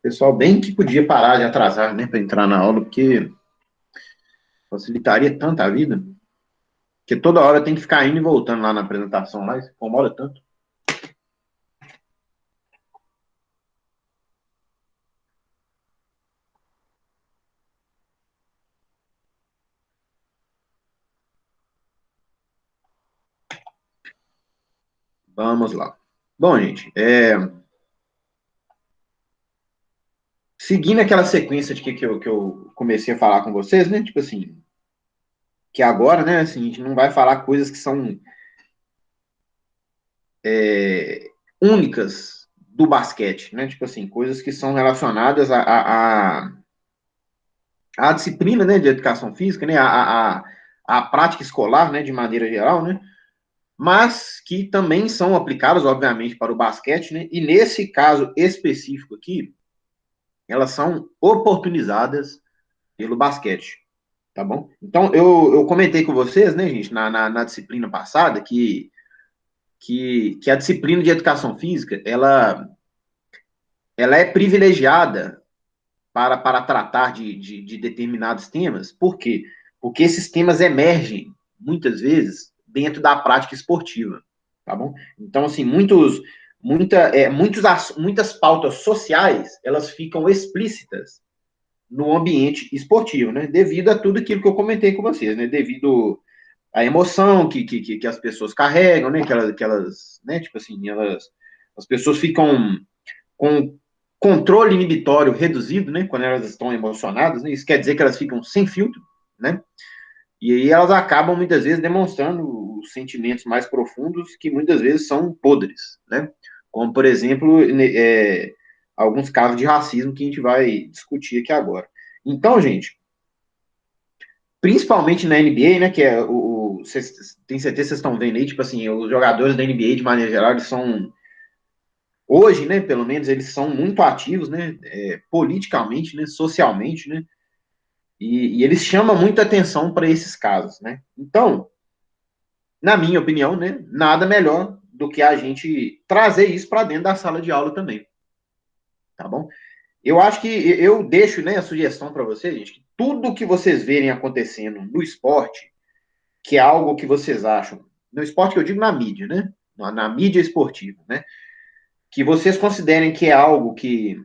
Pessoal bem que podia parar de atrasar, né, para entrar na aula, porque facilitaria tanto a vida, que toda hora tem que ficar indo e voltando lá na apresentação, mas incomoda tanto. Vamos lá. Bom, gente, seguindo aquela sequência de que eu comecei a falar com vocês, né, tipo assim, que agora, né, assim, a gente não vai falar coisas que são únicas do basquete, né, tipo assim, coisas que são relacionadas à disciplina, né, de educação física, né, à prática escolar, né, de maneira geral, né, mas que também são aplicadas, obviamente, para o basquete, né? E nesse caso específico aqui, elas são oportunizadas pelo basquete, tá bom? Então, eu comentei com vocês, né, gente, na disciplina passada, que a disciplina de educação física, ela é privilegiada para tratar de determinados temas. Por quê? Porque esses temas emergem, muitas vezes, dentro da prática esportiva, tá bom? Então, assim, muitas pautas sociais, elas ficam explícitas no ambiente esportivo, né? Devido a tudo aquilo que eu comentei com vocês, né? Devido à emoção que as pessoas carregam, né? Que elas, né? Tipo assim, as pessoas ficam com controle inibitório reduzido, né, quando elas estão emocionadas, né, isso quer dizer que elas ficam sem filtro, né, e aí elas acabam muitas vezes demonstrando os sentimentos mais profundos que muitas vezes são podres, né, como por exemplo, alguns casos de racismo que a gente vai discutir aqui agora. Então, gente, principalmente na NBA, né, que é cês, tem certeza que vocês estão vendo aí, tipo assim, os jogadores da NBA de maneira geral, eles são hoje, né, pelo menos, eles são muito ativos, né, politicamente, né, socialmente, né, e eles chamam muita atenção para esses casos, né. Então, na minha opinião, né, nada melhor do que a gente trazer isso para dentro da sala de aula também, tá bom? Eu acho que eu deixo, né, a sugestão para vocês, gente, que tudo que vocês verem acontecendo no esporte, que é algo que vocês acham, no esporte que eu digo na mídia, né, na mídia esportiva, né, que vocês considerem que é algo que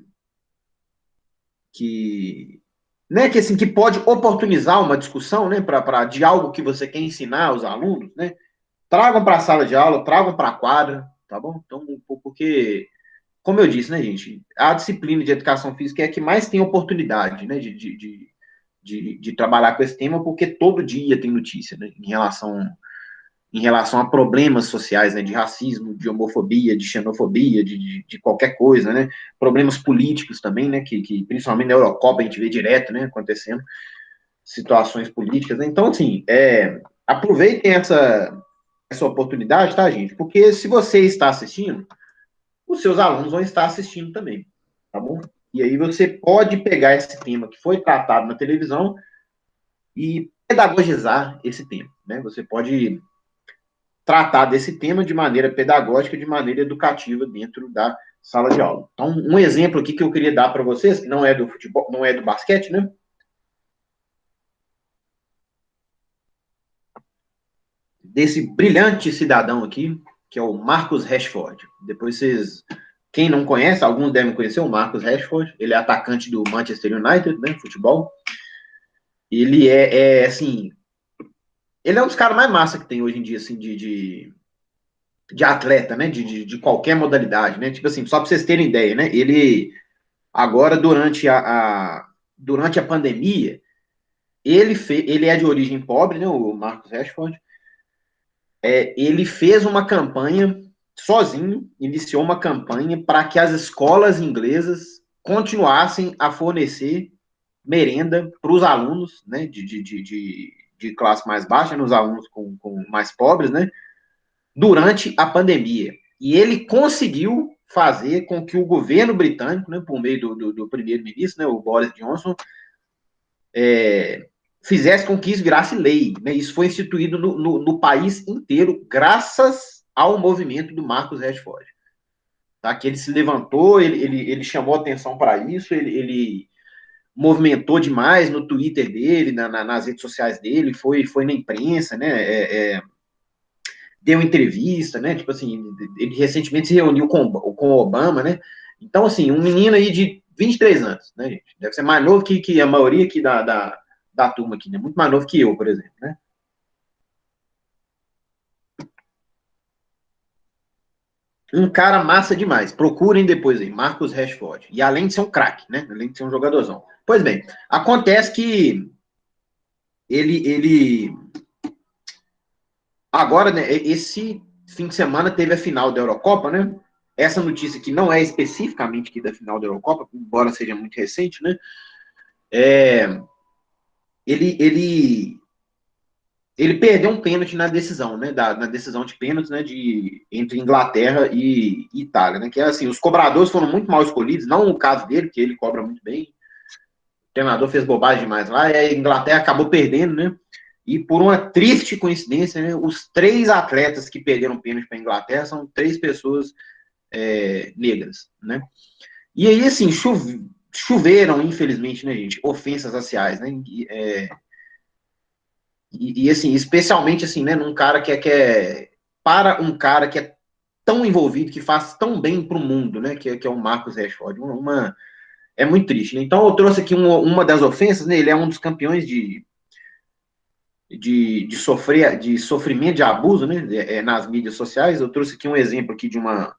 né, que assim que pode oportunizar uma discussão, né, de algo que você quer ensinar aos alunos, né, tragam para a sala de aula, tragam para a quadra, tá bom? Então, porque, como eu disse, né, gente, a disciplina de educação física é a que mais tem oportunidade, né, de trabalhar com esse tema, porque todo dia tem notícia, né, em relação a problemas sociais, né, de racismo, de homofobia, de xenofobia, de qualquer coisa, né, problemas políticos também, né, que principalmente na Eurocopa a gente vê direto, né, acontecendo, situações políticas, né? Então, assim, aproveitem essa oportunidade, tá, gente? Porque se você está assistindo, os seus alunos vão estar assistindo também, tá bom? E aí você pode pegar esse tema que foi tratado na televisão e pedagogizar esse tema, né? Você pode tratar desse tema de maneira pedagógica, de maneira educativa dentro da sala de aula. Então, um exemplo aqui que eu queria dar para vocês, que não é do futebol, não é do basquete, né? Desse brilhante cidadão aqui, que é o Marcus Rashford. Depois vocês, quem não conhece, alguns devem conhecer o Marcus Rashford. Ele é atacante do Manchester United, né? Futebol. Ele assim, ele é um dos caras mais massa que tem hoje em dia, assim, de atleta, né? De qualquer modalidade, né? Tipo assim, só para vocês terem ideia, né? Ele agora, durante a pandemia, ele é de origem pobre, né, o Marcus Rashford. Ele fez uma campanha sozinho, iniciou uma campanha para que as escolas inglesas continuassem a fornecer merenda para os alunos, né, de classe mais baixa, nos alunos com mais pobres, né, durante a pandemia. E ele conseguiu fazer com que o governo britânico, né, por meio do primeiro-ministro, né, o Boris Johnson, fizesse com que isso virasse lei. Né? Isso foi instituído no país inteiro, graças ao movimento do Marcus Rashford. tá? Que ele se levantou, ele chamou atenção para isso, ele movimentou demais no Twitter dele, nas redes sociais dele, foi na imprensa, né? Deu entrevista, né? Tipo assim, ele recentemente se reuniu com o Obama, né? Então, assim, um menino aí de 23 anos, né, gente? Deve ser mais novo que a maioria aqui da turma aqui, né? Muito mais novo que eu, por exemplo, né? Um cara massa demais. Procurem depois aí, Marcus Rashford. E além de ser um craque, né? Além de ser um jogadorzão. Pois bem, acontece que ele agora, né, esse fim de semana teve a final da Eurocopa, né? Essa notícia aqui não é especificamente aqui da final da Eurocopa, embora seja muito recente, né? É, ele, ele, ele perdeu um pênalti na decisão, né? Na decisão de pênalti, né? Entre Inglaterra e Itália, né? Que é assim, os cobradores foram muito mal escolhidos, não o caso dele, que ele cobra muito bem. O treinador fez bobagem demais lá, e a Inglaterra acabou perdendo, né? E por uma triste coincidência, né, os três atletas que perderam pênalti para a Inglaterra são três pessoas negras, né? E aí, assim, choveram, infelizmente, né, gente, ofensas raciais, né? Assim, especialmente, assim, né, num cara para um cara que é tão envolvido, que faz tão bem para o mundo, né, que é o Marcus Rashford. É muito triste, né? Então, eu trouxe aqui uma das ofensas, né? Ele é um dos campeões de sofrimento, de abuso, né, nas mídias sociais. Eu trouxe aqui um exemplo aqui de uma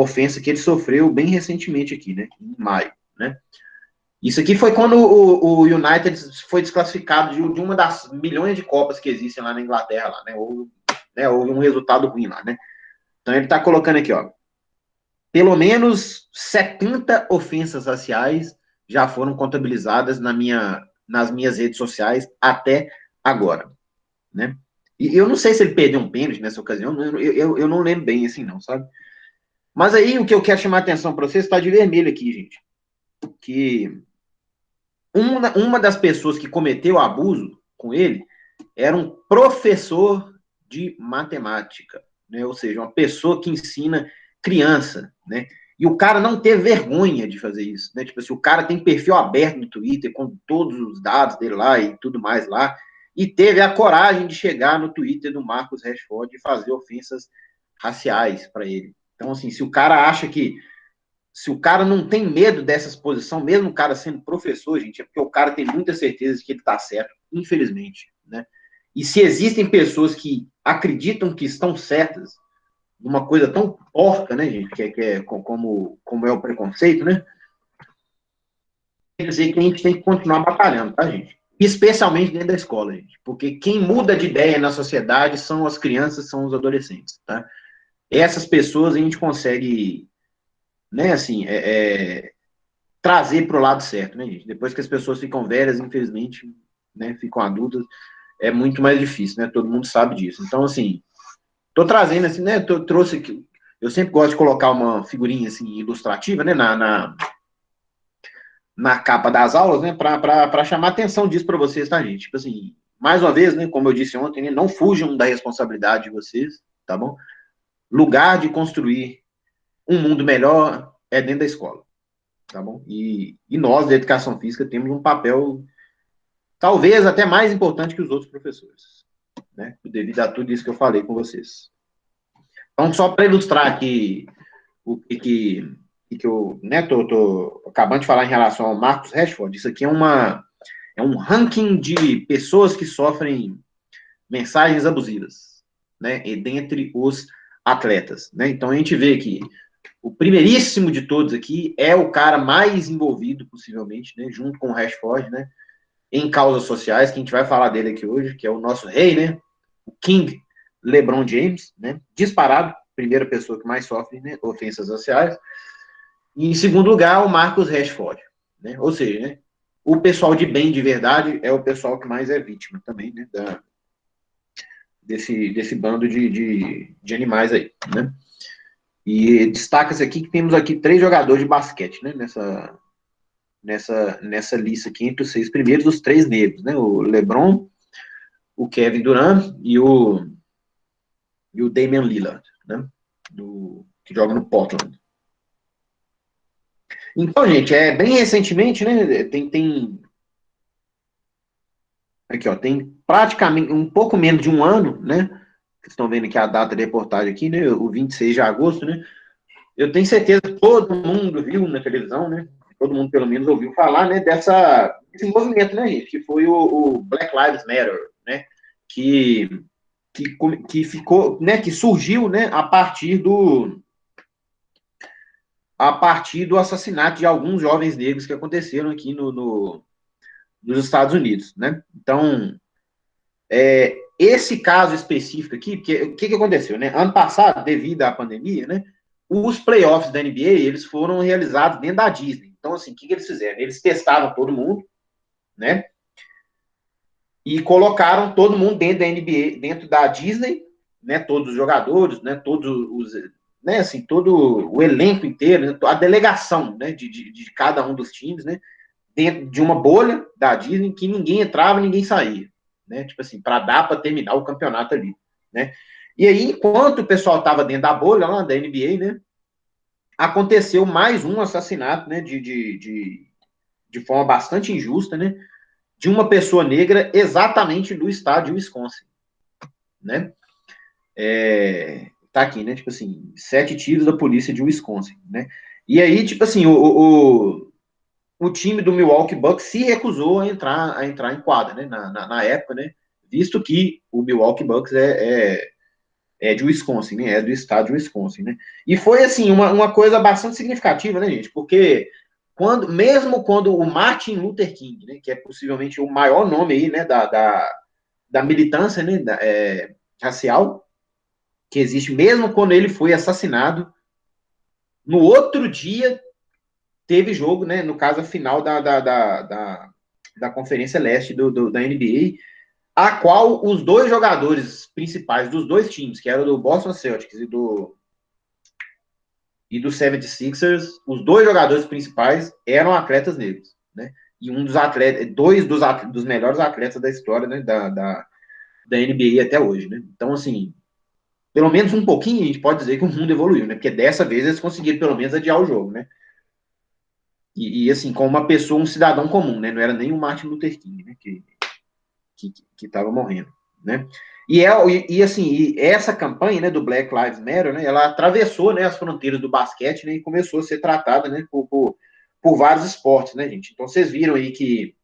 ofensa que ele sofreu bem recentemente aqui, né, em maio, né. Isso aqui foi quando o United foi desclassificado de uma das milhões de copas que existem lá na Inglaterra, lá, né, houve um resultado ruim lá, né. Então ele está colocando aqui, ó, pelo menos 70 ofensas raciais já foram contabilizadas nas minhas redes sociais até agora, né? E eu não sei se ele perdeu um pênalti nessa ocasião, eu não lembro bem assim, não, sabe? Mas aí o que eu quero chamar a atenção para vocês está de vermelho aqui, gente. Que uma das pessoas que cometeu abuso com ele era um professor de matemática, né? Ou seja, uma pessoa que ensina criança, né? E o cara não teve vergonha de fazer isso, né? Tipo assim, o cara tem perfil aberto no Twitter com todos os dados dele lá e tudo mais lá, e teve a coragem de chegar no Twitter do Marcus Rashford e fazer ofensas raciais para ele. Então, assim, se o cara não tem medo dessa exposição, mesmo o cara sendo professor, gente, é porque o cara tem muita certeza de que ele está certo, infelizmente, né? E se existem pessoas que acreditam que estão certas numa coisa tão porca, né, gente, como é o preconceito, né? Quer dizer que a gente tem que continuar batalhando, tá, gente? Especialmente dentro da escola, gente. Porque quem muda de ideia na sociedade são as crianças, são os adolescentes, tá? Essas pessoas a gente consegue, né, assim, trazer para o lado certo, né, gente? Depois que as pessoas ficam velhas, infelizmente, né, ficam adultas, é muito mais difícil, né? Todo mundo sabe disso. Então, assim, tô trazendo, assim, né? Trouxe aqui. Eu sempre gosto de colocar uma figurinha, assim, ilustrativa, né? Na capa das aulas, né? Para chamar atenção disso para vocês, tá, gente? Tipo assim, mais uma vez, né? Como eu disse ontem, né, não fujam da responsabilidade de vocês, tá bom? Lugar de construir um mundo melhor é dentro da escola, tá bom? E nós, da educação física, temos um papel talvez até mais importante que os outros professores, né? Devido a tudo isso que eu falei com vocês. Então, só para ilustrar aqui o que eu, né, tô acabando de falar em relação ao Marcus Rashford, isso aqui é um ranking de pessoas que sofrem mensagens abusivas, né, e dentre os atletas, né? Então a gente vê que o primeiríssimo de todos aqui é o cara mais envolvido, possivelmente, né, junto com o Rashford, né, em causas sociais, que a gente vai falar dele aqui hoje, que é o nosso rei, né, o King LeBron James, né, disparado, primeira pessoa que mais sofre, né, ofensas raciais. E em segundo lugar, o Marcus Rashford, né, ou seja, né, o pessoal de bem de verdade é o pessoal que mais é vítima também, né, desse bando de animais aí, né. E destaca-se aqui que temos aqui 3 jogadores de basquete, né, nessa lista aqui, entre os 6 primeiros, os 3 negros, né, o LeBron, o Kevin Durant e o Damian Lillard, né, que joga no Portland. Então, gente, bem recentemente, né? Aqui, ó, tem praticamente um pouco menos de um ano, né? Vocês estão vendo aqui a data de reportagem aqui, né? O 26 de agosto, né? Eu tenho certeza que todo mundo viu na televisão, né? Todo mundo, pelo menos, ouviu falar, né? Desse movimento, né, gente? Que foi o Black Lives Matter, né? Que, que ficou, né? Que surgiu, né? A partir do assassinato de alguns jovens negros que aconteceram aqui nos Estados Unidos, né? Então, esse caso específico aqui, porque o que aconteceu, né? Ano passado, devido à pandemia, né? Os playoffs da NBA, eles foram realizados dentro da Disney. Então, assim, o que eles fizeram? Eles testaram todo mundo, né? E colocaram todo mundo dentro da NBA, dentro da Disney, né? Todos os jogadores, né? Todos os, né? Assim, todo o elenco inteiro, né? A delegação, né? De cada um dos times, né? Dentro de uma bolha da Disney que ninguém entrava, ninguém saía, né? Tipo assim, para dar para terminar o campeonato ali, né? E aí, enquanto o pessoal estava dentro da bolha lá da NBA, né? Aconteceu mais um assassinato, né? De forma bastante injusta, né? De uma pessoa negra exatamente no estado de Wisconsin, né? Tá aqui, né? Tipo assim, 7 tiros da polícia de Wisconsin, né? E aí, tipo assim, o time do Milwaukee Bucks se recusou a entrar em quadra, né? Na época, né? Visto que o Milwaukee Bucks é de Wisconsin, né? É do estado de Wisconsin, né? E foi, assim, uma coisa bastante significativa, né, gente? Porque mesmo quando o Martin Luther King, né? Que é possivelmente o maior nome aí, né? Da militância, né? Racial que existe, mesmo quando ele foi assassinado, no outro dia teve jogo, né? No caso, a final da Conferência Leste da NBA, a qual os dois jogadores principais dos dois times, que eram do Boston Celtics e do 76ers, os dois jogadores principais eram atletas negros, né? E um dos atletas, dois dos melhores atletas da história, né? Da NBA até hoje, né? Então, assim, pelo menos um pouquinho a gente pode dizer que o mundo evoluiu, né? Porque dessa vez eles conseguiram pelo menos adiar o jogo, né? Assim, com uma pessoa, um cidadão comum, né? Não era nem o Martin Luther King, né? Que estava morrendo, né? Assim, essa campanha, né, do Black Lives Matter, né, ela atravessou, né, as fronteiras do basquete, né, e começou a ser tratada, né, por vários esportes, né, gente? Então vocês viram aí que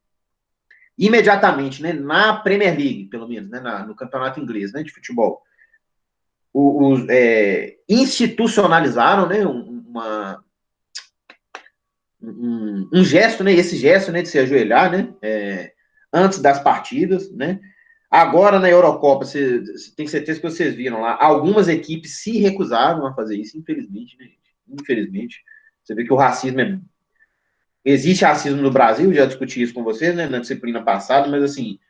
imediatamente, né, na Premier League, pelo menos, né, no campeonato inglês, né, de futebol, institucionalizaram, né, um gesto, né, esse gesto, né, de se ajoelhar, né, antes das partidas, né. Agora na Eurocopa, você tem certeza que vocês viram lá, algumas equipes se recusaram a fazer isso, infelizmente, né, gente? Infelizmente. Você vê que o racismo existe racismo no Brasil, já discuti isso com vocês, né, na disciplina passada, mas assim,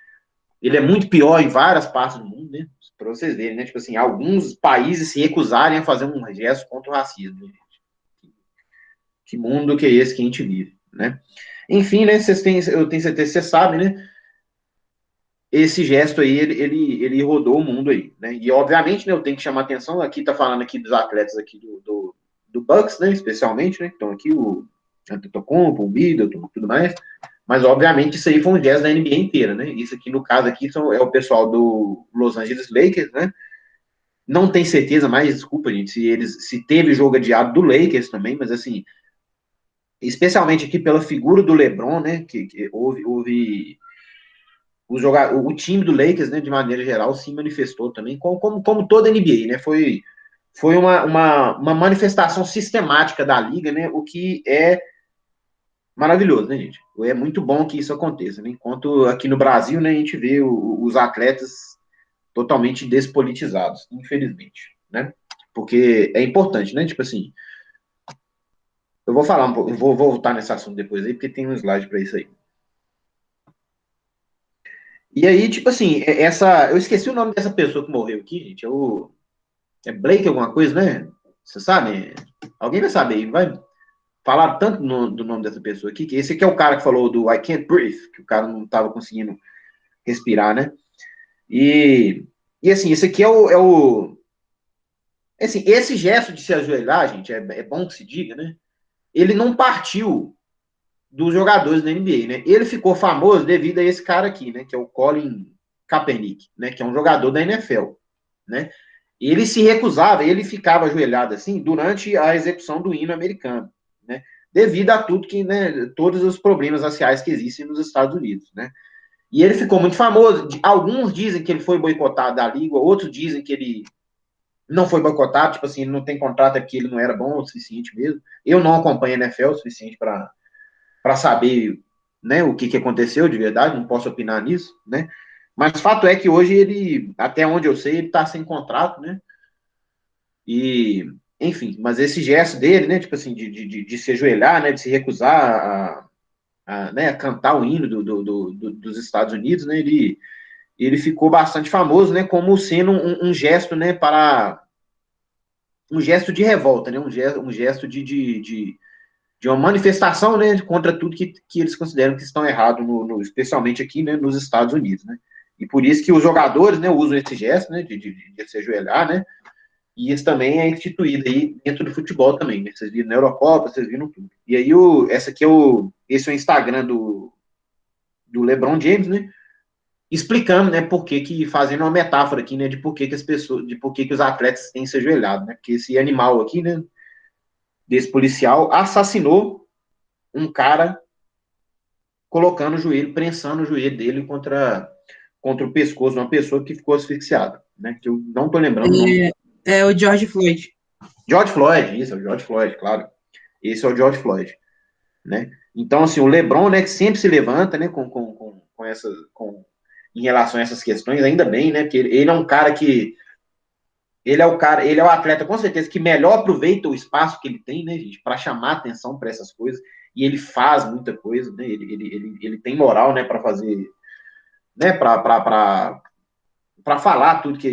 ele é muito pior em várias partes do mundo, né? Para vocês verem, né? Tipo assim, alguns países se recusarem a fazer um gesto contra o racismo. Né? Que mundo que é esse que a gente vive, né? Enfim, né? Eu tenho certeza que vocês sabem, né? Esse gesto aí, ele rodou o mundo aí, né? E obviamente, né? Eu tenho que chamar atenção. Aqui tá falando aqui dos atletas aqui do Bucks, né? Especialmente, né? Então aqui o Antetokounmpo, o Middleton, tudo mais. Mas, obviamente, isso aí foi um gesto da NBA inteira, né? Isso aqui, no caso aqui, é o pessoal do Los Angeles Lakers, né? Não tenho certeza, mas desculpa, gente, se teve jogo adiado do Lakers também, mas assim, especialmente aqui pela figura do LeBron, né? Que houve o time do Lakers, né? De maneira geral, se manifestou também, como toda a NBA, né? Foi uma manifestação sistemática da liga, né? O que é maravilhoso, né, gente? É muito bom que isso aconteça, né? Enquanto aqui no Brasil, né, a gente vê os atletas totalmente despolitizados, infelizmente, né? Porque é importante, né? Tipo assim, eu vou falar um pouco, eu vou voltar nesse assunto depois aí, porque tem um slide para isso aí. E aí, tipo assim, eu esqueci o nome dessa pessoa que morreu aqui, gente. É Blake alguma coisa, né? Você sabe? Alguém vai saber aí, vai falar tanto do nome dessa pessoa aqui, que esse aqui é o cara que falou do I can't breathe, que o cara não estava conseguindo respirar, né? E assim, esse aqui é o Assim, esse gesto de se ajoelhar, gente, é bom que se diga, né? Ele não partiu dos jogadores da NBA, né? Ele ficou famoso devido a esse cara aqui, né? Que é o Colin Kaepernick, né? Que é um jogador da NFL, né? Ele se recusava, ele ficava ajoelhado assim durante a execução do hino americano, né? Devido a tudo que, né? Todos os problemas raciais que existem nos Estados Unidos, né? E ele ficou muito famoso. Alguns dizem que ele foi boicotado da liga, outros dizem que ele não foi boicotado, tipo assim, ele não tem contrato, é porque ele não era bom o suficiente mesmo. Eu não acompanho a NFL o suficiente para saber, né, o que aconteceu de verdade, não posso opinar nisso, né? Mas fato é que hoje ele, até onde eu sei, ele está sem contrato, né? E, enfim, mas esse gesto dele, né, tipo assim, de se ajoelhar, né, de se recusar né, a cantar o hino dos Estados Unidos, né, ele ficou bastante famoso, né, como sendo um gesto, né, para um gesto de revolta, né, um gesto de uma manifestação, né, contra tudo que eles consideram que estão errados, especialmente aqui, né, nos Estados Unidos, né. E por isso que os jogadores, né, usam esse gesto, né, de se ajoelhar, né, e isso também é instituído aí dentro do futebol também, né, vocês viram na Eurocopa, vocês viram tudo. E aí, esse é o Instagram do LeBron James, né, explicando, né, por que fazendo uma metáfora aqui, né, de por que as pessoas, de por que os atletas têm se ajoelhado, né, porque esse animal aqui, né, desse policial assassinou um cara colocando o joelho, prensando o joelho dele contra o pescoço de uma pessoa que ficou asfixiada, né? Que eu não tô lembrando o nome. É o George Floyd. George Floyd, isso, é o George Floyd, claro. Esse é o George Floyd, né? Então, assim, o LeBron, né, que sempre se levanta, né, em relação a essas questões, ainda bem, né, porque ele é um cara que ele é o atleta, com certeza, que melhor aproveita o espaço que ele tem, né, gente, para chamar atenção para essas coisas, e ele faz muita coisa, né, ele tem moral, né, para fazer, né, para falar tudo que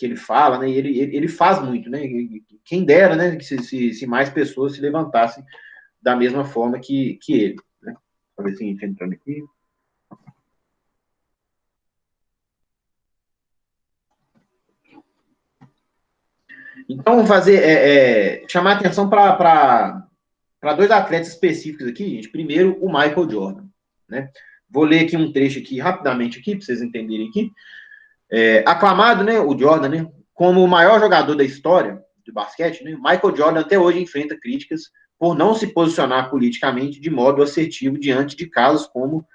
ele fala, né, e ele faz muito, né, e quem dera, né, que se mais pessoas se levantassem da mesma forma que ele, né. Deixa eu ver se a gente entrando aqui. Então, vamos fazer, chamar atenção para dois atletas específicos aqui, gente. Primeiro, o Michael Jordan, né? Vou ler aqui um trecho aqui rapidamente aqui para vocês entenderem aqui. Aclamado, né, o Jordan, né, como o maior jogador da história de basquete, né, Michael Jordan até hoje enfrenta críticas por não se posicionar politicamente de modo assertivo diante de casos como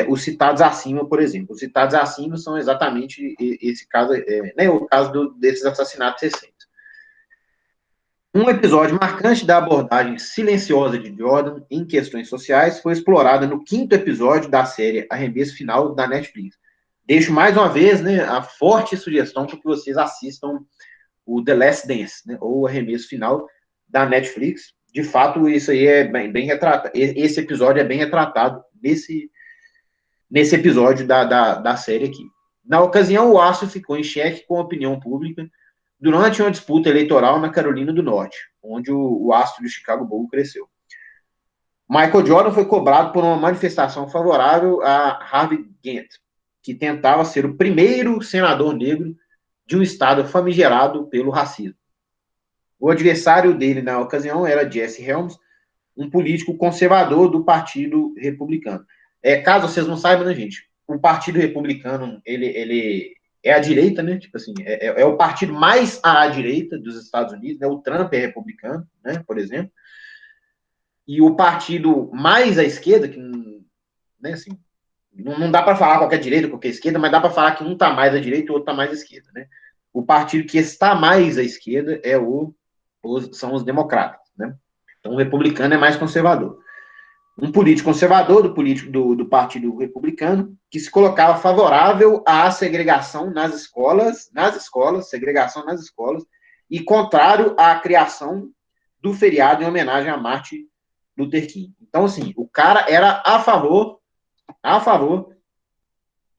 os citados acima, por exemplo. Os citados acima são exatamente esse caso, né, o caso desses assassinatos recentes. Um episódio marcante da abordagem silenciosa de Jordan em questões sociais foi explorada no quinto episódio da série Arremesso Final da Netflix. Deixo mais uma vez, né, a forte sugestão para que vocês assistam o The Last Dance, né, ou Arremesso Final da Netflix. De fato, isso aí é bem retratado. Esse episódio é bem retratado nesse episódio da série aqui. Na ocasião, o Aço ficou em xeque com a opinião pública durante uma disputa eleitoral na Carolina do Norte, onde o astro do Chicago Bulls cresceu. Michael Jordan foi cobrado por uma manifestação favorável a Harvey Gantt, que tentava ser o primeiro senador negro de um estado famigerado pelo racismo. O adversário dele na ocasião era Jesse Helms, um político conservador do Partido Republicano. Caso vocês não saibam, né, gente? O Partido Republicano, ele é a direita, né? Tipo assim, é o partido mais à direita dos Estados Unidos, né? O Trump é republicano, né? Por exemplo. E o partido mais à esquerda, que, né, assim, não dá para falar qualquer direita, qualquer esquerda, mas dá para falar que um está mais à direita e o outro está mais à esquerda, né? O partido que está mais à esquerda são os democratas, né? Então, o republicano é mais conservador. Um político conservador do Partido Republicano que se colocava favorável à segregação segregação nas escolas, e contrário à criação do feriado em homenagem a Martin Luther King. Então, assim, o cara era a favor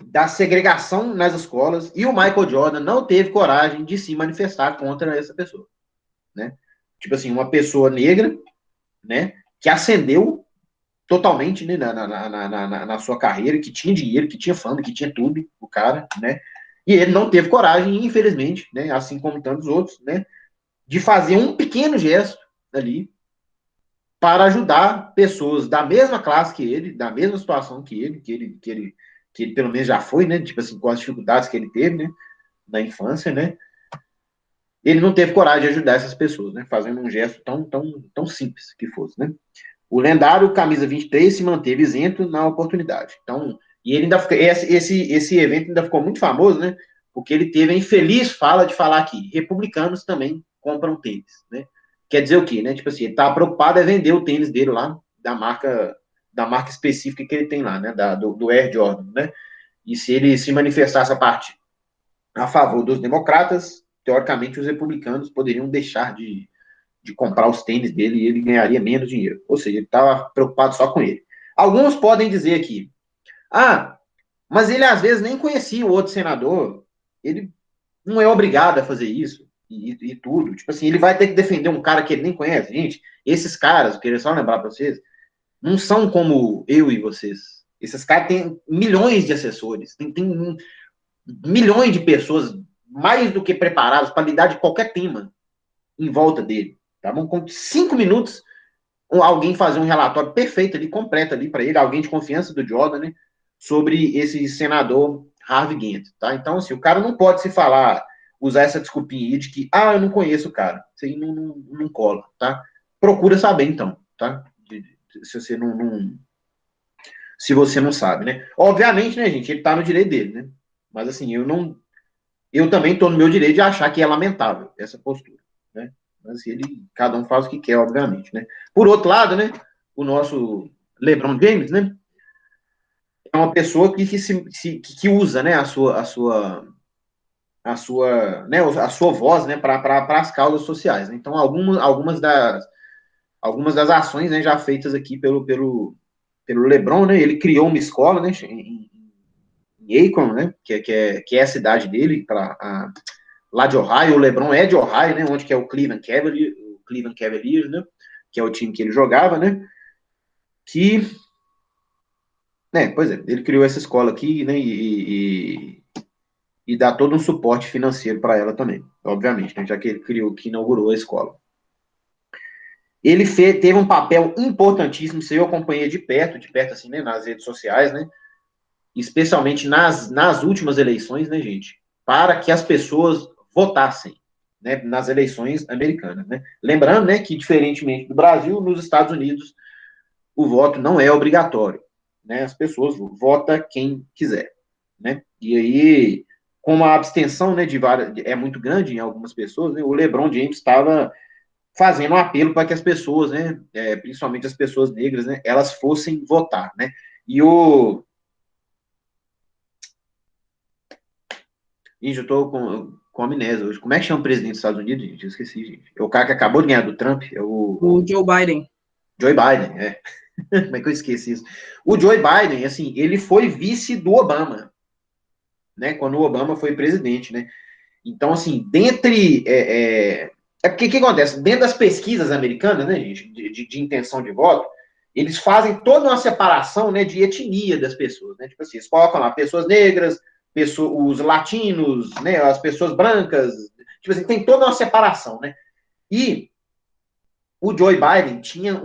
da segregação nas escolas, e o Michael Jordan não teve coragem de se manifestar contra essa pessoa, né? Tipo assim, uma pessoa negra, né, que ascendeu totalmente, né, na sua carreira, que tinha dinheiro, que tinha fama, que tinha tudo, o cara, né? E ele não teve coragem, infelizmente, né, assim como tantos outros, né, de fazer um pequeno gesto ali para ajudar pessoas da mesma classe que ele, da mesma situação que ele pelo menos já foi, né, tipo assim, com as dificuldades que ele teve, né, na infância, né, ele não teve coragem de ajudar essas pessoas, né, fazendo um gesto tão simples que fosse, né. O lendário Camisa 23 se manteve isento na oportunidade. Então, e ele ainda esse evento ainda ficou muito famoso, né? Porque ele teve a infeliz fala de falar que republicanos também compram tênis, né? Quer dizer o quê, né? Tipo assim, ele tá preocupado em vender o tênis dele lá, da marca específica que ele tem lá, né? Do Air Jordan, né? E se ele se manifestasse a favor dos democratas, teoricamente os republicanos poderiam deixar de comprar os tênis dele e ele ganharia menos dinheiro. Ou seja, ele estava preocupado só com ele. Alguns podem dizer aqui, ah, mas ele às vezes nem conhecia o outro senador, ele não é obrigado a fazer isso e tudo. Tipo assim, ele vai ter que defender um cara que ele nem conhece. Gente, esses caras, eu queria só lembrar para vocês, não são como eu e vocês. Esses caras têm milhões de assessores, tem milhões de pessoas mais do que preparadas para lidar de qualquer tema em volta dele. Tá bom? Com 5 minutos, alguém fazer um relatório perfeito ali, completo ali para ele, alguém de confiança do Jordan, né? Sobre esse senador Harvey Gantt, tá? Então, assim, o cara não pode se falar, usar essa desculpinha aí de que, eu não conheço o cara. Isso aí não cola, tá? Procura saber, então, tá? Se você se você não sabe, né? Obviamente, né, gente, ele tá no direito dele, né? Mas, assim, eu também tô no meu direito de achar que é lamentável essa postura, né? Mas ele, cada um faz o que quer, obviamente, né? Por outro lado, né, o nosso LeBron James, né, é uma pessoa que usa, né, a sua voz, né, para as causas sociais, né? Então, algumas das ações, né, já feitas aqui pelo LeBron, né, ele criou uma escola, né, em Akron, né, que é a cidade dele, lá de Ohio. O LeBron é de Ohio, né, onde que é o Cleveland Cavaliers, né, que é o time que ele jogava, né, que, né, pois é, ele criou essa escola aqui, né, e dá todo um suporte financeiro para ela também, obviamente, né, já que ele criou, que inaugurou a escola. Ele teve um papel importantíssimo, isso eu acompanhei de perto, assim, né, nas redes sociais, né, especialmente nas últimas eleições, né, gente, para que as pessoas votassem, né, nas eleições americanas, né. Lembrando, né, que diferentemente do Brasil, nos Estados Unidos, o voto não é obrigatório, né, as pessoas votam quem quiser, né, e aí, como a abstenção, né, é muito grande em algumas pessoas, né, o LeBron James estava fazendo um apelo para que as pessoas, né, principalmente as pessoas negras, né, elas fossem votar, né, e Gente, eu tô com amnésia hoje. Como é que chama o presidente dos Estados Unidos, gente? Eu esqueci, gente. É o cara que acabou de ganhar do Trump, é o O Joe Biden. Joe Biden, é. Como é que eu esqueci isso? O Joe Biden, assim, ele foi vice do Obama, né? Quando o Obama foi presidente, né? Então, assim, porque o que acontece? Dentro das pesquisas americanas, né, gente, de intenção de voto, eles fazem toda uma separação, né, de etnia das pessoas, né? Tipo assim, eles colocam lá pessoas negras, os latinos, né, as pessoas brancas, tipo assim, tem toda uma separação, né? E o Joe Biden tinha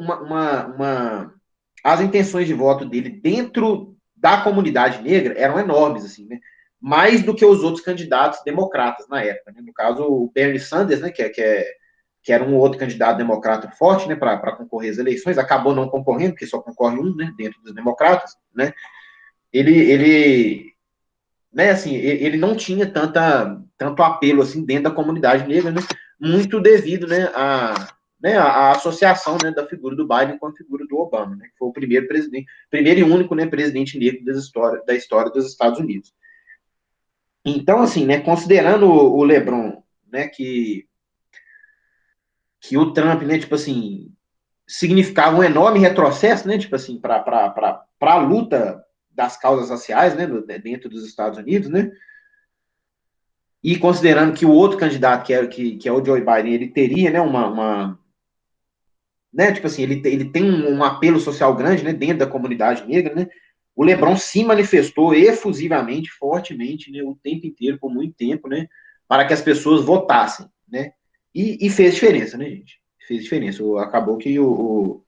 as intenções de voto dele dentro da comunidade negra eram enormes, assim, né? Mais do que os outros candidatos democratas na época, né? No caso, o Bernie Sanders, né, que era um outro candidato democrata forte, né, para concorrer às eleições, acabou não concorrendo, porque só concorre um, né, dentro dos democratas, né? Ele né, assim, ele não tinha tanto apelo assim dentro da comunidade negra, né? Muito devido, né, à associação, né, da figura do Biden com a figura do Obama, né, que foi o primeiro presidente, primeiro e único, né, presidente negro da história dos Estados Unidos. Então, assim, né, considerando o LeBron, né, que o Trump, né, tipo assim, significava um enorme retrocesso, né, tipo assim, para a luta das causas raciais, né, dentro dos Estados Unidos, né, e considerando que o outro candidato, que é o Joe Biden, ele teria, né, né, tipo assim, ele tem um apelo social grande, né, dentro da comunidade negra, né, o LeBron se manifestou efusivamente, fortemente, né, o tempo inteiro, por muito tempo, né, para que as pessoas votassem, né, e fez diferença, né, gente? Fez diferença. Acabou que o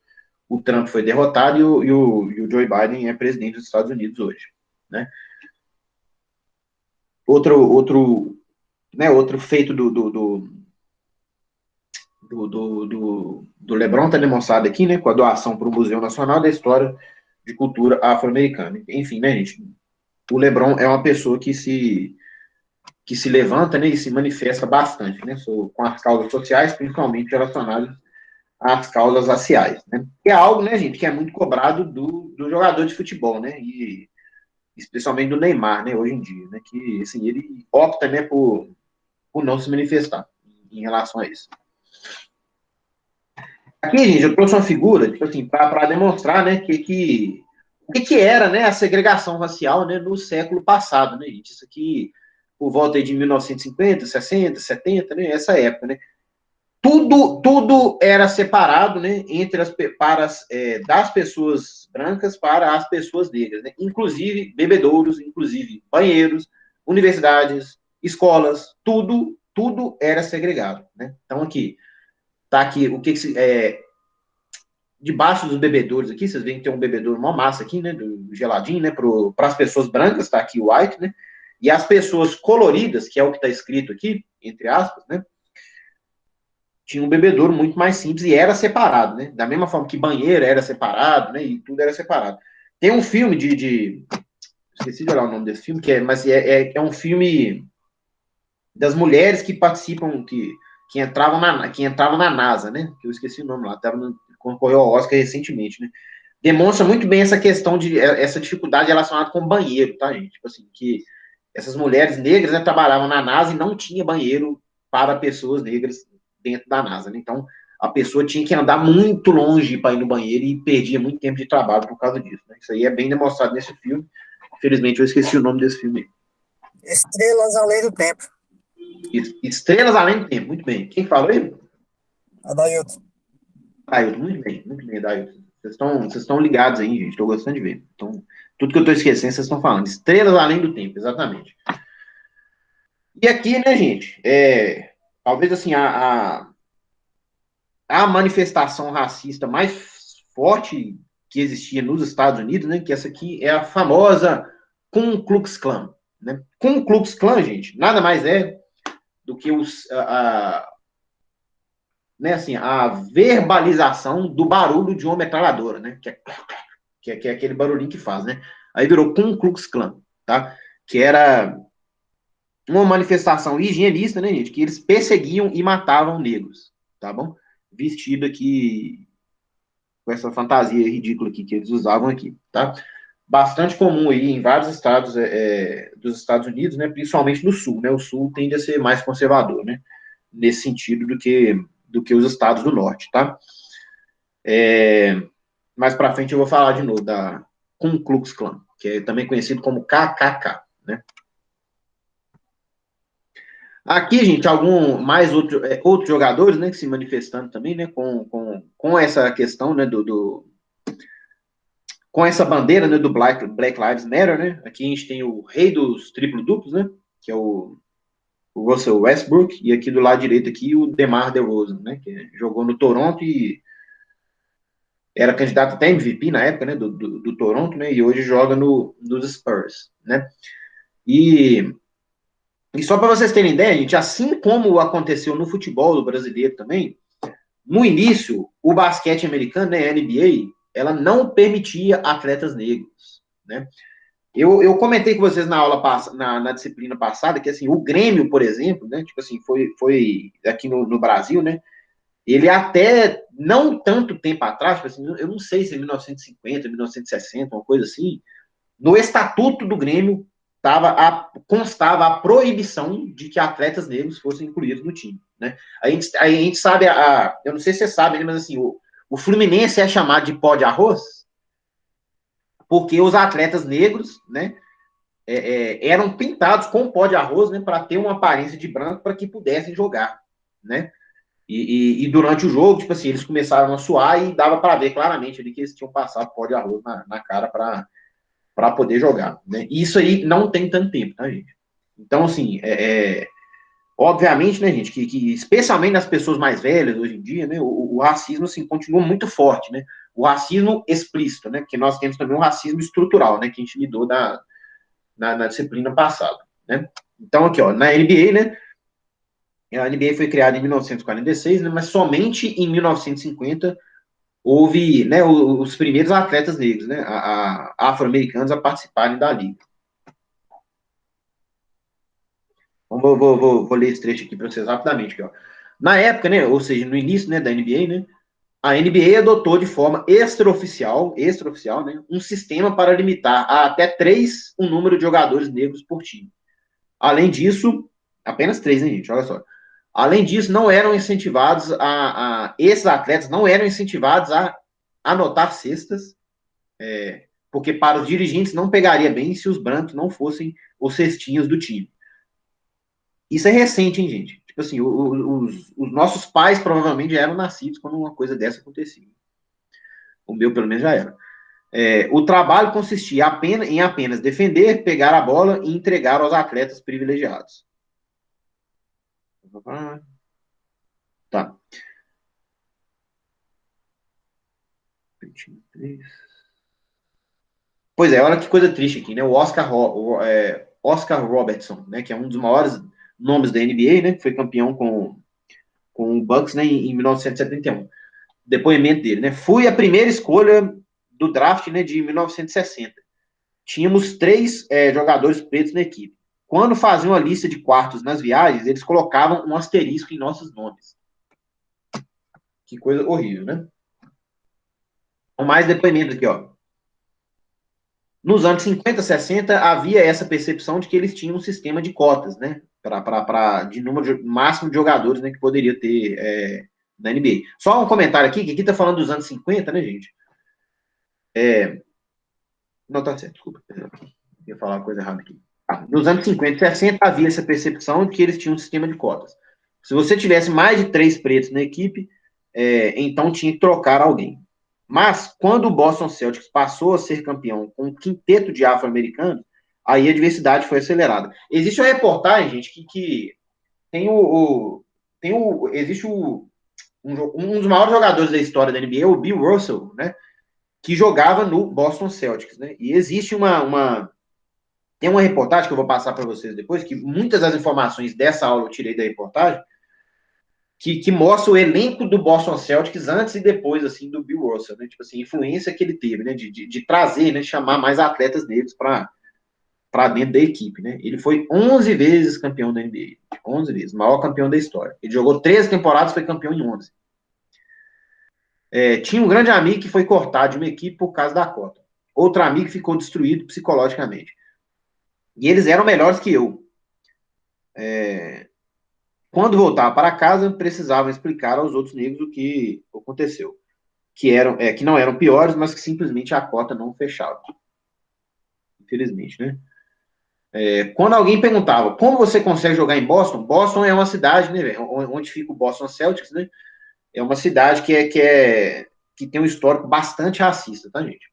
Trump foi derrotado e o Joe Biden é presidente dos Estados Unidos hoje, né? Outro feito do LeBron está demonstrado aqui, né, com a doação para o Museu Nacional da História de Cultura Afro-Americana. Enfim, né, gente? O LeBron é uma pessoa que se levanta, né, e se manifesta bastante, né, com as causas sociais, principalmente relacionadas às causas raciais, né? Que é algo, né, gente, que é muito cobrado do jogador de futebol, né? E especialmente do Neymar, né, hoje em dia, né? Que assim, ele opta, né, por não se manifestar em relação a isso. Aqui, gente, eu trouxe uma figura, tipo assim, para demonstrar, né, o que era, né, a segregação racial, né, no século passado, né, gente? Isso aqui, por volta aí de 1950, 60, 70, né, essa época, né? Tudo era separado, né, entre das pessoas brancas para as pessoas negras, né? Inclusive bebedouros, inclusive banheiros, universidades, escolas, tudo era segregado, né? Então aqui o que se, debaixo dos bebedouros aqui, vocês veem que tem um bebedouro, uma massa aqui, né, do geladinho, né, para as pessoas brancas, tá aqui o white, né, e as pessoas coloridas, que é o que está escrito aqui, entre aspas, né, tinha um bebedouro muito mais simples e era separado, né, da mesma forma que banheiro era separado, né, e tudo era separado. Tem um filme esqueci de olhar o nome desse filme, mas é um filme das mulheres que participam, que entravam na NASA, né, que eu esqueci o nome lá, concorreu ao Oscar recentemente, né, demonstra muito bem essa questão essa dificuldade relacionada com banheiro, tá, gente? Tipo assim, que essas mulheres negras, né, trabalhavam na NASA e não tinha banheiro para pessoas negras dentro da NASA, né? Então, a pessoa tinha que andar muito longe para ir no banheiro e perdia muito tempo de trabalho por causa disso, né? Isso aí é bem demonstrado nesse filme. Infelizmente, eu esqueci o nome desse filme. Estrelas Além do Tempo. Estrelas Além do Tempo, muito bem. Quem falou aí? Adailton. Dailton, muito bem, Dailton. Vocês estão ligados aí, gente. Estou gostando de ver. Então, tudo que eu estou esquecendo, vocês estão falando. Estrelas Além do Tempo, exatamente. E aqui, né, gente, talvez assim, a manifestação racista mais forte que existia nos Estados Unidos, né, que essa aqui é a famosa Ku Klux Klan. Né? Ku Klux Klan, gente, nada mais é do que né, assim, a verbalização do barulho de uma metralhadora, né, que é aquele barulhinho que faz, né? Aí virou Ku Klux Klan, tá? Que era uma manifestação higienista, né, gente? Que eles perseguiam e matavam negros, tá bom? Vestido aqui com essa fantasia ridícula aqui que eles usavam aqui, tá? Bastante comum aí em vários estados dos Estados Unidos, né? Principalmente no Sul, né? O Sul tende a ser mais conservador, né? Nesse sentido do que os estados do Norte, tá? Mais para frente eu vou falar de novo da Ku Klux Klan, que é também conhecido como KKK, né? Aqui, gente, outros jogadores, né, que se manifestando também, né, com essa questão, né, com essa bandeira, né, do Black Lives Matter, né? Aqui a gente tem o rei dos triplo-duplos, né, que é o Russell Westbrook, e aqui do lado direito aqui o DeMar DeRozan, né, que jogou no Toronto e era candidato até MVP na época, né, do Toronto, né, e hoje joga nos Spurs, né? E só para vocês terem ideia, gente, assim como aconteceu no futebol brasileiro também, no início, o basquete americano, né, a NBA, ela não permitia atletas negros, né? Eu comentei com vocês na aula na disciplina passada que assim o Grêmio, por exemplo, né, tipo assim, foi aqui no Brasil, né? Ele até não tanto tempo atrás, tipo assim, eu não sei se em 1950, 1960, uma coisa assim, no estatuto do Grêmio constava a proibição de que atletas negros fossem incluídos no time, né? A gente sabe, eu não sei se você sabe, né, mas assim, o Fluminense é chamado de pó de arroz porque os atletas negros, né, eram pintados com pó de arroz, né, para ter uma aparência de branco para que pudessem jogar, né? E durante o jogo, tipo assim, eles começaram a suar e dava para ver claramente ali que eles tinham passado pó de arroz na cara para para poder jogar, né? E isso aí não tem tanto tempo, tá, gente? Então, assim, obviamente, né, gente, que especialmente nas pessoas mais velhas hoje em dia, né, o racismo, assim, continua muito forte, né? O racismo explícito, né? Porque nós temos também o racismo estrutural, né? Que a gente lidou na disciplina passada, né? Então, aqui, ó, na NBA, né? A NBA foi criada em 1946, né, mas somente em 1950 houve, né, os primeiros atletas negros, né, afro-americanos a participarem da liga. Então, vou ler esse trecho aqui para vocês rapidamente. Aqui, ó. Na época, né, ou seja, no início, né, da NBA, né, a NBA adotou de forma extraoficial, né, um sistema para limitar a até 3 o número de jogadores negros por time. Além disso, apenas 3, hein, gente? Olha só. Além disso, não eram incentivados esses atletas não eram incentivados a anotar cestas, porque para os dirigentes não pegaria bem se os brancos não fossem os cestinhos do time. Isso é recente, hein, gente? Tipo assim, os nossos pais provavelmente já eram nascidos quando uma coisa dessa acontecia. O meu, pelo menos, já era. O trabalho consistia em apenas defender, pegar a bola e entregar aos atletas privilegiados. Tá. 23. Pois é, olha que coisa triste aqui, né? O Oscar Robertson, né? Que é um dos maiores nomes da NBA, né? Que foi campeão com o Bucks, né? Em 1971. Depoimento dele, né? Fui a primeira escolha do draft, né? De 1960. Tínhamos 3 jogadores pretos na equipe. Quando faziam a lista de quartos nas viagens, eles colocavam um asterisco em nossos nomes. Que coisa horrível, né? Mais depoimentos aqui, ó. Nos anos 50, 60, havia essa percepção de que eles tinham um sistema de cotas, né? De número máximo de jogadores, né, que poderia ter na NBA. Só um comentário aqui, que aqui tá falando dos anos 50, né, gente? Não, tá certo, desculpa. Eu ia falar uma coisa errada aqui. Nos anos 50 e 60 havia essa percepção de que eles tinham um sistema de cotas. Se você tivesse mais de 3 pretos na equipe, então tinha que trocar alguém. Mas, quando o Boston Celtics passou a ser campeão com um quinteto de afro-americanos, aí a diversidade foi acelerada. Existe uma reportagem, gente, que existe um dos maiores jogadores da história da NBA, o Bill Russell, né, que jogava no Boston Celtics, né, e existe tem uma reportagem que eu vou passar para vocês depois, que muitas das informações dessa aula eu tirei da reportagem, que mostra o elenco do Boston Celtics antes e depois, assim, do Bill Russell, né? Tipo assim, a influência que ele teve, né? De trazer, né? Chamar mais atletas negros para dentro da equipe, né? Ele foi 11 vezes campeão da NBA. 11 vezes, maior campeão da história. Ele jogou 13 temporadas, foi campeão em 11. Tinha um grande amigo que foi cortado de uma equipe por causa da cota. Outro amigo ficou destruído psicologicamente. E eles eram melhores que eu. Quando voltava para casa, precisavam explicar aos outros negros o que aconteceu. Que não eram piores, mas que simplesmente a cota não fechava. Infelizmente, né? Quando alguém perguntava como você consegue jogar em Boston, Boston é uma cidade, né, onde fica o Boston Celtics, né? É uma cidade que tem um histórico bastante racista, tá, gente?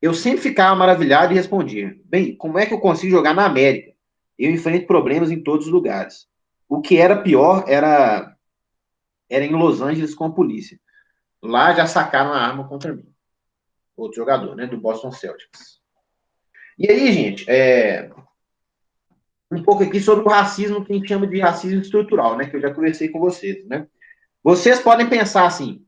Eu sempre ficava maravilhado e respondia: bem, como é que eu consigo jogar na América? Eu enfrento problemas em todos os lugares. O que era pior era em Los Angeles com a polícia. Lá já sacaram a arma contra mim. Outro jogador, né, do Boston Celtics. E aí, gente, um pouco aqui sobre o racismo que a gente chama de racismo estrutural, né, que eu já conversei com vocês, né. Vocês podem pensar assim,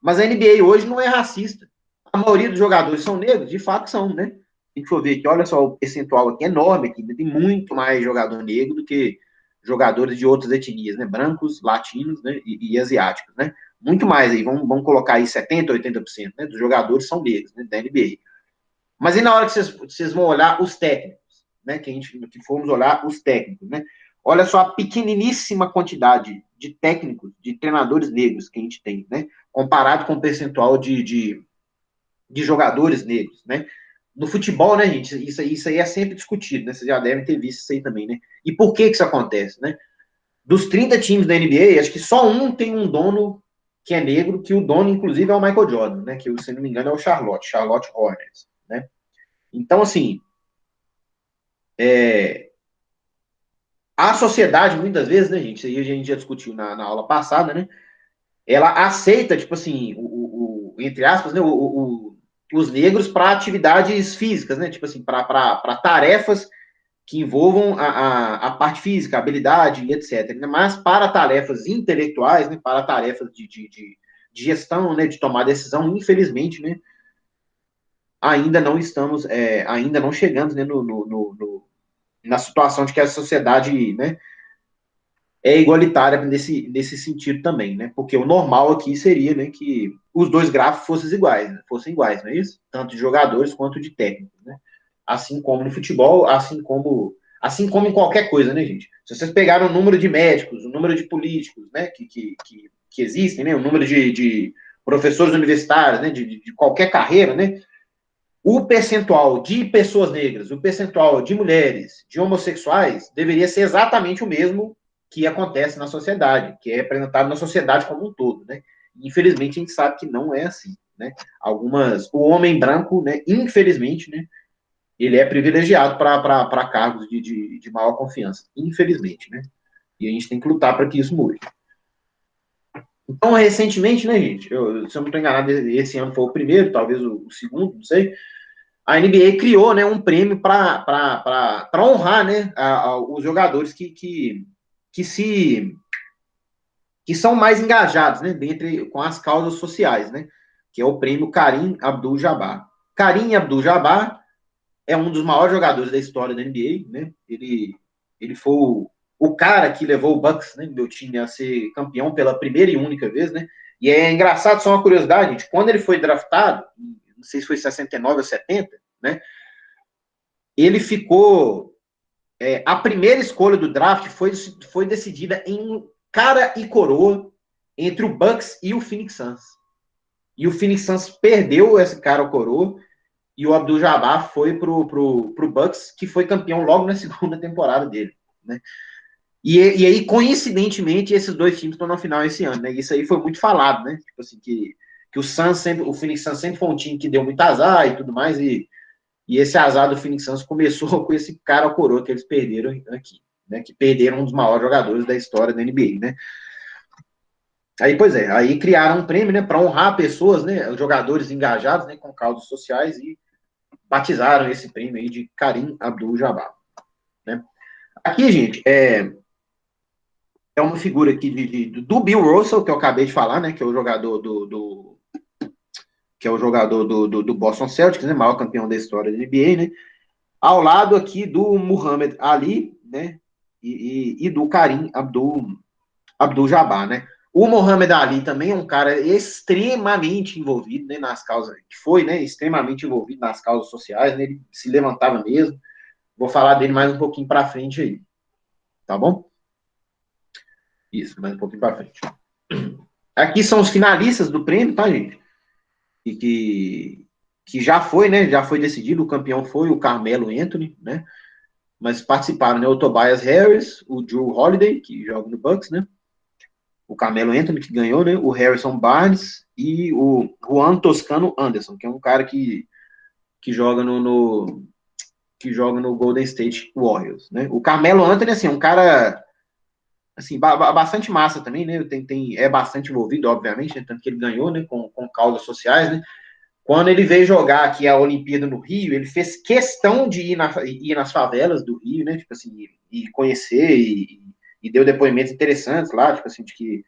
mas a NBA hoje não é racista. A maioria dos jogadores são negros, de fato são, né. A gente for ver aqui, olha só, o percentual aqui é enorme, aqui tem muito mais jogador negro do que jogadores de outras etnias, né, brancos, latinos, né, e asiáticos, né. Muito mais aí, vamos colocar aí 70%, 80%, né, dos jogadores são negros, né, da NBA. Mas e na hora que vocês vão olhar os técnicos, né, que formos olhar os técnicos, né, olha só a pequeniníssima quantidade de técnicos, de treinadores negros que a gente tem, né, comparado com o percentual de jogadores negros, né. No futebol, né, gente, isso aí é sempre discutido, né, vocês já devem ter visto isso aí também, né. E por que isso acontece, né? Dos 30 times da NBA, acho que só um tem um dono que é negro, que o dono, inclusive, é o Michael Jordan, né, que, se não me engano, é o Charlotte Hornets, né. Então, Então, assim, a sociedade, muitas vezes, né, gente, isso aí a gente já discutiu na aula passada, né, ela aceita, tipo assim, entre aspas, né, os negros para atividades físicas, né, tipo assim, para tarefas que envolvam a parte física, a habilidade e etc. Mas para tarefas intelectuais, né, para tarefas de gestão, né, de tomar decisão, infelizmente, né, ainda não estamos, ainda não chegamos, né, na situação de que a sociedade, né, é igualitária nesse sentido também, né? Porque o normal aqui seria, né, que os dois gráficos fossem iguais, não é isso? Tanto de jogadores quanto de técnicos, né? Assim como no futebol, assim como em qualquer coisa, né, gente? Se vocês pegaram o número de médicos, o número de políticos, né, que existem, né, o número de professores universitários, né, de qualquer carreira, né, o percentual de pessoas negras, o percentual de mulheres, de homossexuais, deveria ser exatamente o mesmo que acontece na sociedade, que é representado na sociedade como um todo, né? Infelizmente, a gente sabe que não é assim, né? O homem branco, né, infelizmente, né, ele é privilegiado para cargos de maior confiança, infelizmente, né? E a gente tem que lutar para que isso mude. Então, recentemente, né, gente, se eu não estou enganado, esse ano foi o primeiro, talvez o segundo, não sei, a NBA criou, né, um prêmio para honrar, né, os jogadores que são mais engajados, né, com as causas sociais, né, que é o prêmio Kareem Abdul-Jabbar. Kareem Abdul-Jabbar é um dos maiores jogadores da história da NBA, né? Ele foi o cara que levou o Bucks, né, meu time, a ser campeão pela primeira e única vez, né? E é engraçado, só uma curiosidade, gente, quando ele foi draftado, não sei se foi 69 ou 70, né? Ele ficou. A primeira escolha do draft foi decidida em cara e coroa entre o Bucks e o Phoenix Suns. E o Phoenix Suns perdeu esse cara ou coroa e o Abdul-Jabbar foi pro Bucks, que foi campeão logo na segunda temporada dele, né? E aí, coincidentemente, esses dois times estão na final esse ano, né? Isso aí foi muito falado, né? Tipo assim, que o Phoenix Suns sempre foi um time que deu muito azar e tudo mais, e esse azar do Phoenix Suns começou com esse cara ao coroa que eles perderam aqui, né? Que perderam um dos maiores jogadores da história da NBA, né? Aí, pois é, aí criaram um prêmio, né, para honrar pessoas, né, jogadores engajados, né, com causas sociais e batizaram esse prêmio aí de Kareem Abdul-Jabbar, né? Aqui, gente, é uma figura aqui do Bill Russell, que eu acabei de falar, né, que é o jogador do Boston Celtics, né, maior campeão da história da NBA, né? Ao lado aqui do Muhammad Ali, né, e do Kareem Abdul-Jabbar, né? O Muhammad Ali também é um cara extremamente envolvido, né, nas causas, que foi, né, extremamente envolvido nas causas sociais, né, ele se levantava mesmo. Vou falar dele mais um pouquinho para frente aí, tá bom? Isso, mais um pouquinho para frente. Aqui são os finalistas do prêmio, tá, gente? E que já foi, né? Já foi decidido. O campeão foi o Carmelo Anthony, né? Mas participaram, né? O Tobias Harris, o Drew Holiday, que joga no Bucks, né? O Carmelo Anthony, que ganhou, né? O Harrison Barnes e o Juan Toscano Anderson, que é um cara que joga que joga no Golden State Warriors, né? O Carmelo Anthony, assim, é um cara assim, bastante massa também, né? É bastante envolvido, obviamente, né? Tanto que ele ganhou, né? Com causas sociais, né? Quando ele veio jogar aqui a Olimpíada no Rio, ele fez questão de ir nas favelas do Rio, né? Tipo assim, e conhecer e deu depoimentos interessantes lá, tipo assim, de que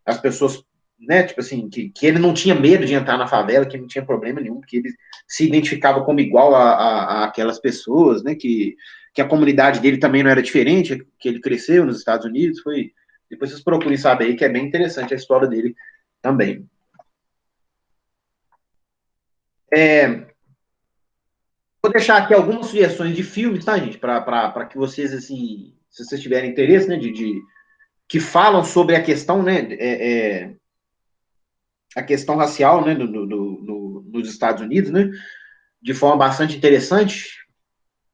as pessoas, né? Tipo assim, que ele não tinha medo de entrar na favela, que não tinha problema nenhum, que ele se identificava como igual a aquelas pessoas, né? Que a comunidade dele também não era diferente, que ele cresceu nos Estados Unidos, foi... Depois vocês procurem saber aí, que é bem interessante a história dele também. Vou deixar aqui algumas sugestões de filmes, tá, gente? Para que vocês, assim, se vocês tiverem interesse, né, que falam sobre a questão, né, a questão racial, né, nos Estados Unidos, né, de forma bastante interessante.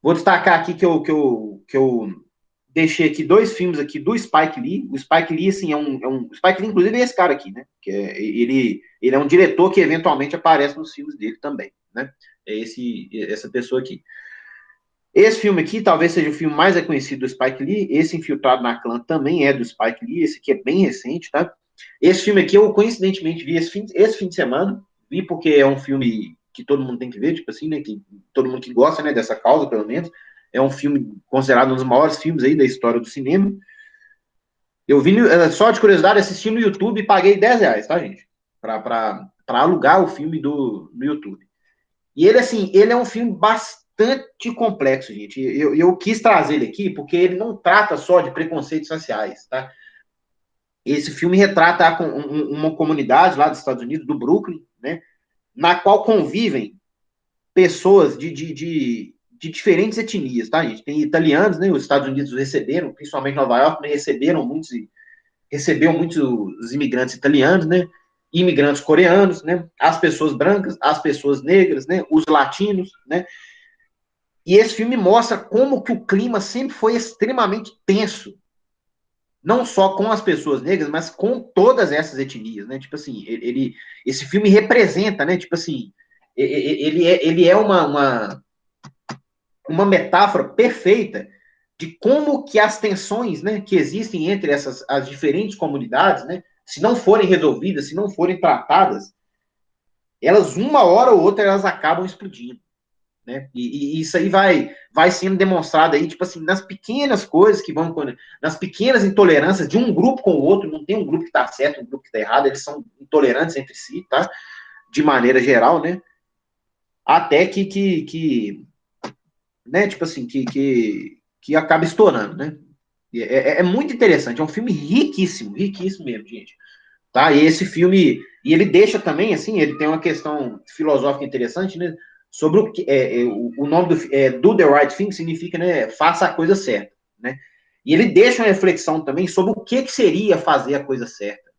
Vou destacar aqui que eu deixei aqui dois filmes aqui do Spike Lee. O Spike Lee, assim, o Spike Lee, inclusive, é esse cara aqui, né? Ele é um diretor que eventualmente aparece nos filmes dele também, né? É essa pessoa aqui. Esse filme aqui talvez seja o filme mais reconhecido do Spike Lee. Esse Infiltrado na Clã também é do Spike Lee. Esse aqui é bem recente, tá? Esse filme aqui eu coincidentemente vi esse fim de semana. Vi porque é um filme que todo mundo tem que ver, tipo assim, né? Que todo mundo que gosta, né, dessa causa, pelo menos. É um filme considerado um dos maiores filmes aí da história do cinema. Eu vi, só de curiosidade, assisti no YouTube e paguei R$ 10, tá, gente? Pra alugar o filme no YouTube. E ele, assim, ele é um filme bastante complexo, gente. Eu quis trazer ele aqui porque ele não trata só de preconceitos raciais, tá? Esse filme retrata uma comunidade lá dos Estados Unidos, do Brooklyn, né? Na qual convivem pessoas de diferentes etnias, tá, gente? Tem italianos, né? Os Estados Unidos receberam, principalmente Nova York, né, recebeu muitos imigrantes italianos, né? Imigrantes coreanos, né? As pessoas brancas, as pessoas negras, né? Os latinos, né? E esse filme mostra como que o clima sempre foi extremamente tenso, não só com as pessoas negras, mas com todas essas etnias, né? Tipo assim, esse filme representa, né? Tipo assim, ele é uma metáfora perfeita de como que as tensões, né, que existem entre as diferentes comunidades, né, se não forem resolvidas, se não forem tratadas, elas, uma hora ou outra, elas acabam explodindo. Né? E isso aí vai sendo demonstrado aí, tipo assim, nas pequenas coisas que vão, nas pequenas intolerâncias de um grupo com o outro, não tem um grupo que está certo, um grupo que está errado, eles são intolerantes entre si, tá? De maneira geral, né? Até né, tipo assim, que acaba estourando, né? É muito interessante, é um filme riquíssimo, riquíssimo mesmo, gente. Tá? E esse filme, e ele deixa também, assim, ele tem uma questão filosófica interessante, né? Sobre o nome do the right thing significa, né? Faça a coisa certa, né? E ele deixa uma reflexão também sobre o que seria fazer a coisa certa,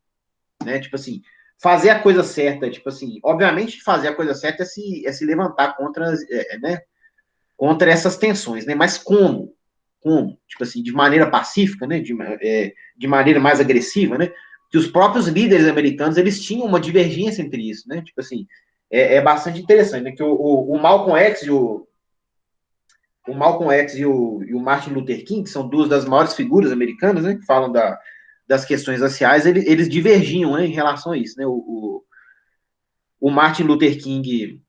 né? Tipo assim, fazer a coisa certa, tipo assim, obviamente fazer a coisa certa é se levantar contra, né? Contra essas tensões, né? Mas como? Como? Tipo assim, de maneira pacífica, né? De maneira mais agressiva, né? Que os próprios líderes americanos, eles tinham uma divergência entre isso, né? Tipo assim, é bastante interessante, né? Que o Malcolm X o Malcolm X e o Martin Luther King, que são duas das maiores figuras americanas, né? Que falam das questões raciais, eles divergiam, né, em relação a isso, né? O Martin Luther King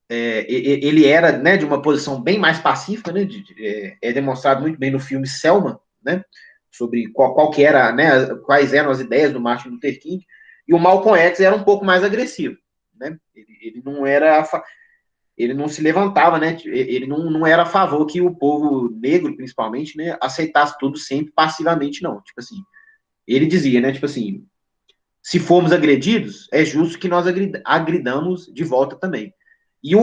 ele era, né, de uma posição bem mais pacífica, né, é demonstrado muito bem no filme Selma, né, sobre qual que era, né, quais eram as ideias do Martin Luther King, e o Malcolm X era um pouco mais agressivo, né, ele não era, ele não se levantava, né, ele não era a favor que o povo negro, principalmente, né, aceitasse tudo sempre passivamente, não, tipo assim, ele dizia, né, tipo assim, se formos agredidos, é justo que nós agridamos de volta também. E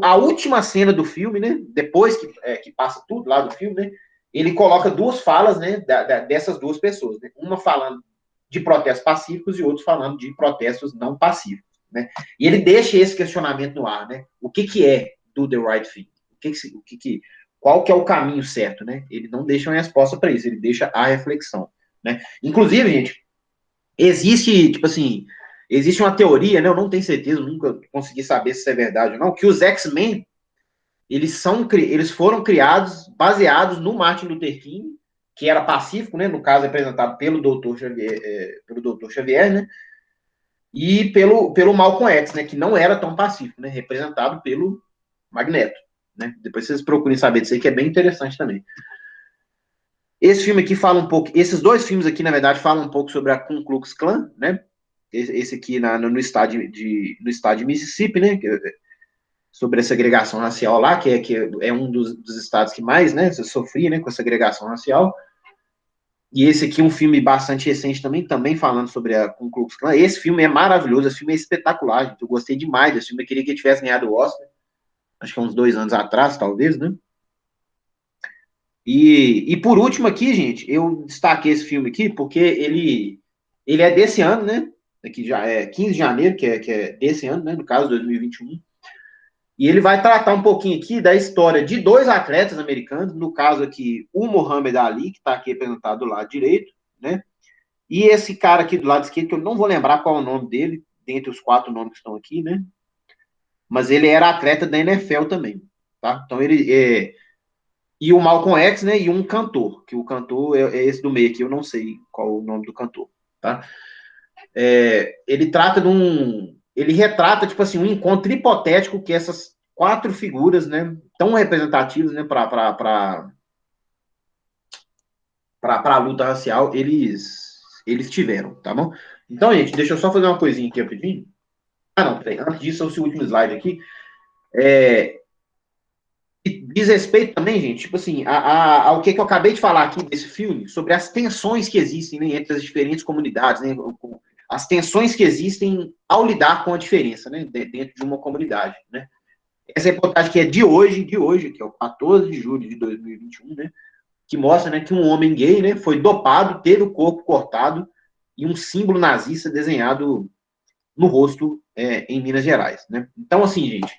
a última cena do filme, né? Depois que passa tudo lá do filme, né? Ele coloca duas falas, né? Dessas duas pessoas, né? Uma falando de protestos pacíficos e outro falando de protestos não pacíficos, né? E ele deixa esse questionamento no ar, né? O que é do the right thing? Qual que é o caminho certo, né? Ele não deixa uma resposta para isso, ele deixa a reflexão, né? Inclusive, gente, existe, tipo assim, existe uma teoria, né? Eu não tenho certeza, nunca consegui saber se isso é verdade ou não, que os X-Men, eles foram criados baseados no Martin Luther King, que era pacífico, né? No caso, representado pelo Dr. Xavier, né? E pelo Malcolm X, né? Que não era tão pacífico, né? Representado pelo Magneto, né? Depois vocês procurem saber disso aí, que é bem interessante também. Esse filme aqui fala um pouco, esses dois filmes aqui, na verdade, falam um pouco sobre a Ku Klux Klan, né? Esse aqui no estado no estado de Mississippi, né? Sobre a segregação racial lá, que é um dos estados que mais, né, sofria, né, com a segregação racial. E esse aqui é um filme bastante recente também falando sobre a Ku Klux Klan. Esse filme é maravilhoso, esse filme é espetacular, gente. Eu gostei demais desse filme, eu queria que ele tivesse ganhado o Oscar, acho que há uns 2 anos atrás, talvez, né? E por último aqui, gente, eu destaquei esse filme aqui porque ele é desse ano, né? Aqui já é 15 de janeiro, que é desse ano, né? No caso, 2021. E ele vai tratar um pouquinho aqui da história de dois atletas americanos, no caso aqui, o Muhammad Ali, que está aqui representado do lado direito, né? E esse cara aqui do lado esquerdo, que eu não vou lembrar qual é o nome dele, dentre os 4 nomes que estão aqui, né? mas ele era atleta da NFL também, tá? Então e o Malcolm X, né? E um cantor, que o cantor é esse do meio aqui, eu não sei qual o nome do cantor, tá? Ele trata ele retrata, tipo assim, um encontro hipotético que essas quatro figuras, né, tão representativas, né, para a luta racial, eles tiveram, tá bom? Então, gente, deixa eu só fazer uma coisinha aqui rapidinho. Ah, não, peraí, antes disso, esse último slide aqui. Diz respeito também, gente, tipo assim, ao que eu acabei de falar aqui desse filme, sobre as tensões que existem, né, entre as diferentes comunidades, né, as tensões que existem ao lidar com a diferença, né, dentro de uma comunidade, né. Essa reportagem que é de hoje, que é o 14 de julho de 2021, né, que mostra, né, que um homem gay, né, foi dopado, teve o corpo cortado e um símbolo nazista desenhado no rosto em Minas Gerais, né. Então, assim, gente,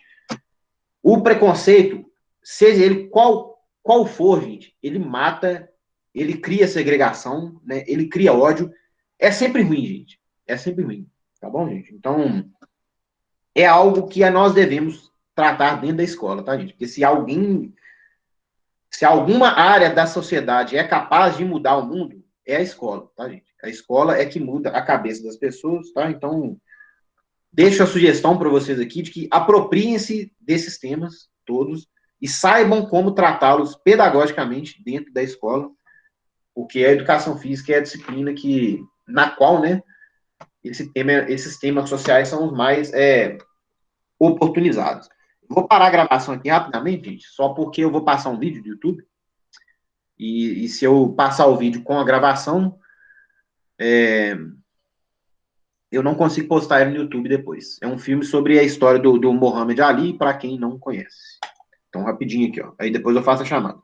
o preconceito, seja ele qual for, gente, ele mata, ele cria segregação, né? Ele cria ódio. É sempre ruim, gente. É sempre ruim. Tá bom, gente? Então, é algo que nós devemos tratar dentro da escola, tá, gente? Porque se alguma área da sociedade é capaz de mudar o mundo, é a escola, tá, gente? A escola é que muda a cabeça das pessoas, tá? Então, deixo a sugestão para vocês aqui de que apropriem-se desses temas todos e saibam como tratá-los pedagogicamente dentro da escola, porque a educação física é a disciplina na qual, né, esses temas sociais são os mais oportunizados. Vou parar a gravação aqui rapidamente, gente, só porque eu vou passar um vídeo do YouTube, e se eu passar o vídeo com a gravação, eu não consigo postar ele no YouTube depois. É um filme sobre a história do Muhammad Ali, para quem não conhece. Então, rapidinho aqui, ó. Aí depois eu faço a chamada.